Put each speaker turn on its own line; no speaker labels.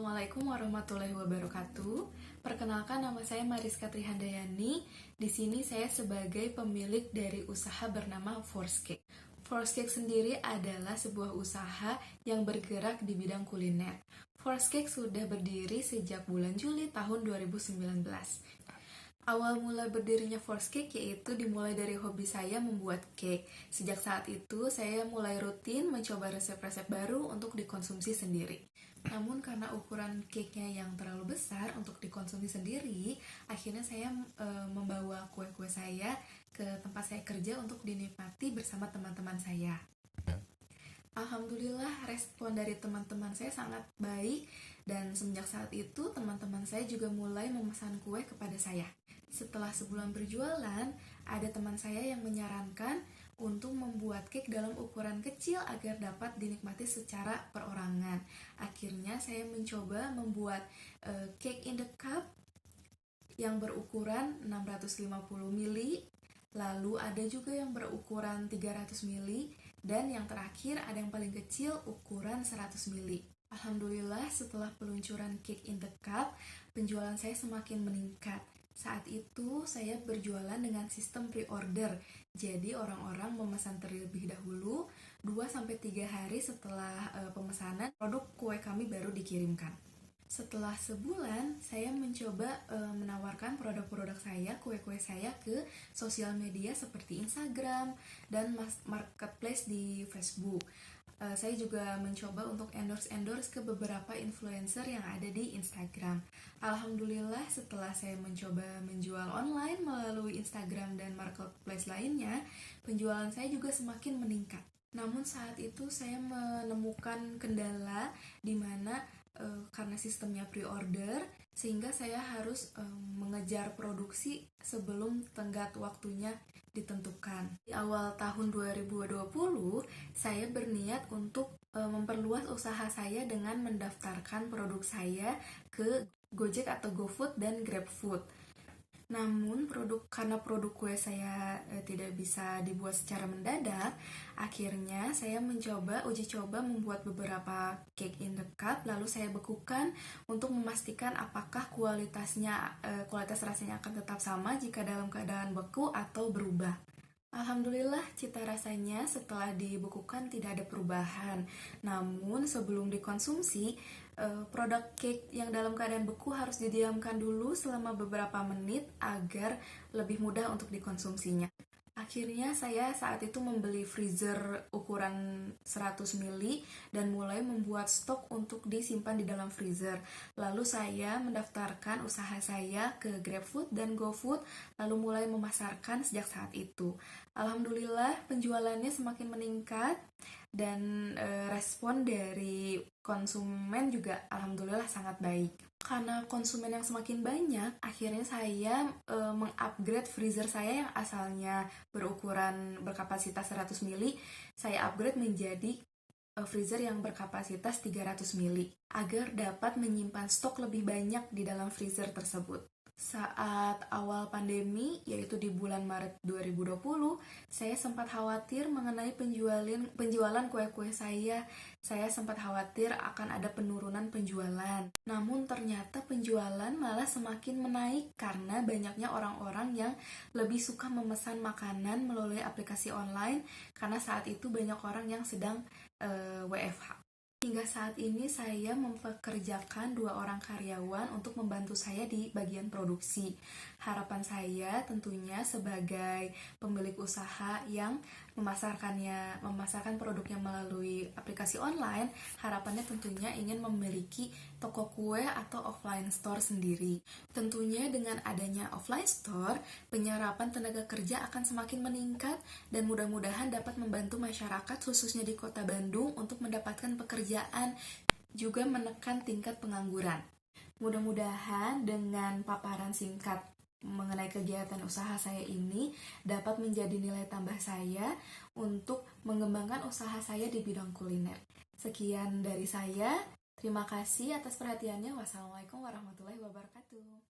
Assalamualaikum warahmatullahi wabarakatuh. Perkenalkan, nama saya Mariska Trihandayani. Di sini saya sebagai pemilik dari usaha bernama Force Cake. Force Cake sendiri adalah sebuah usaha yang bergerak di bidang kuliner. Force Cake sudah berdiri sejak bulan Juli tahun 2019. Awal mula berdirinya Force Cake yaitu dimulai dari hobi saya membuat cake. Sejak saat itu, saya mulai rutin mencoba resep-resep baru untuk dikonsumsi sendiri. Namun karena ukuran cake-nya yang terlalu besar untuk dikonsumsi sendiri, akhirnya saya membawa kue-kue saya ke tempat saya kerja untuk dinikmati bersama teman-teman saya. Alhamdulillah, respon dari teman-teman saya sangat baik, dan semenjak saat itu teman-teman saya juga mulai memesan kue kepada saya. Setelah sebulan berjualan, ada teman saya yang menyarankan untuk membuat cake dalam ukuran kecil agar dapat dinikmati secara perorangan. Akhirnya saya mencoba membuat cake in the cup yang berukuran 650 ml, lalu ada juga yang berukuran 300 ml, dan yang terakhir ada yang paling kecil ukuran 100 ml. Alhamdulillah, setelah peluncuran cake in the cup, penjualan saya semakin meningkat. Saat itu saya berjualan dengan sistem pre-order. Jadi orang-orang memesan terlebih dahulu 2-3 hari setelah pemesanan, produk kue kami baru dikirimkan. Setelah sebulan, saya mencoba menawarkan produk-produk saya, kue-kue saya ke sosial media seperti Instagram dan marketplace di Facebook. Saya juga mencoba untuk endorse ke beberapa influencer yang ada di Instagram. Alhamdulillah, setelah saya mencoba menjual online melalui Instagram dan marketplace lainnya, penjualan saya juga semakin meningkat. Namun saat itu saya menemukan kendala di mana karena sistemnya pre-order, sehingga saya harus mengejar produksi sebelum tenggat waktunya ditentukan. Di awal tahun 2020, saya berniat untuk memperluas usaha saya dengan mendaftarkan produk saya ke Gojek atau GoFood dan GrabFood. Namun karena produk kue saya tidak bisa dibuat secara mendadak, akhirnya saya mencoba uji coba membuat beberapa cake in the cup, lalu saya bekukan untuk memastikan apakah kualitas rasanya akan tetap sama jika dalam keadaan beku atau berubah. Alhamdulillah, cita rasanya setelah dibekukan tidak ada perubahan. Namun sebelum dikonsumsi, produk cake yang dalam keadaan beku harus didiamkan dulu selama beberapa menit agar lebih mudah untuk dikonsumsinya. Akhirnya saya saat itu membeli freezer ukuran 100 ml dan mulai membuat stok untuk disimpan di dalam freezer. Lalu saya mendaftarkan usaha saya ke GrabFood dan GoFood, lalu mulai memasarkan sejak saat itu. Alhamdulillah, penjualannya semakin meningkat dan respon dari konsumen juga alhamdulillah sangat baik. Karena konsumen yang semakin banyak, akhirnya saya mengupgrade freezer saya yang asalnya berkapasitas 100 ml, saya upgrade menjadi freezer yang berkapasitas 300 ml agar dapat menyimpan stok lebih banyak di dalam freezer tersebut. Saat awal pandemi, yaitu di bulan Maret 2020, saya sempat khawatir mengenai penjualan kue-kue saya. Saya sempat khawatir akan ada penurunan penjualan. Namun ternyata penjualan malah semakin menaik karena banyaknya orang-orang yang lebih suka memesan makanan melalui aplikasi online, karena saat itu banyak orang yang sedang WFH. Hingga saat ini saya mempekerjakan 2 orang karyawan untuk membantu saya di bagian produksi. Harapan saya tentunya sebagai pemilik usaha yang memasarkan produknya melalui aplikasi online, harapannya tentunya ingin memiliki toko kue atau offline store sendiri. Tentunya dengan adanya offline store, penyerapan tenaga kerja akan semakin meningkat dan mudah-mudahan dapat membantu masyarakat khususnya di Kota Bandung untuk mendapatkan pekerjaan, juga menekan tingkat pengangguran. Mudah-mudahan dengan paparan singkat mengenai kegiatan usaha saya ini dapat menjadi nilai tambah saya untuk mengembangkan usaha saya di bidang kuliner. Sekian dari saya. Terima kasih atas perhatiannya. Wassalamualaikum warahmatullahi wabarakatuh.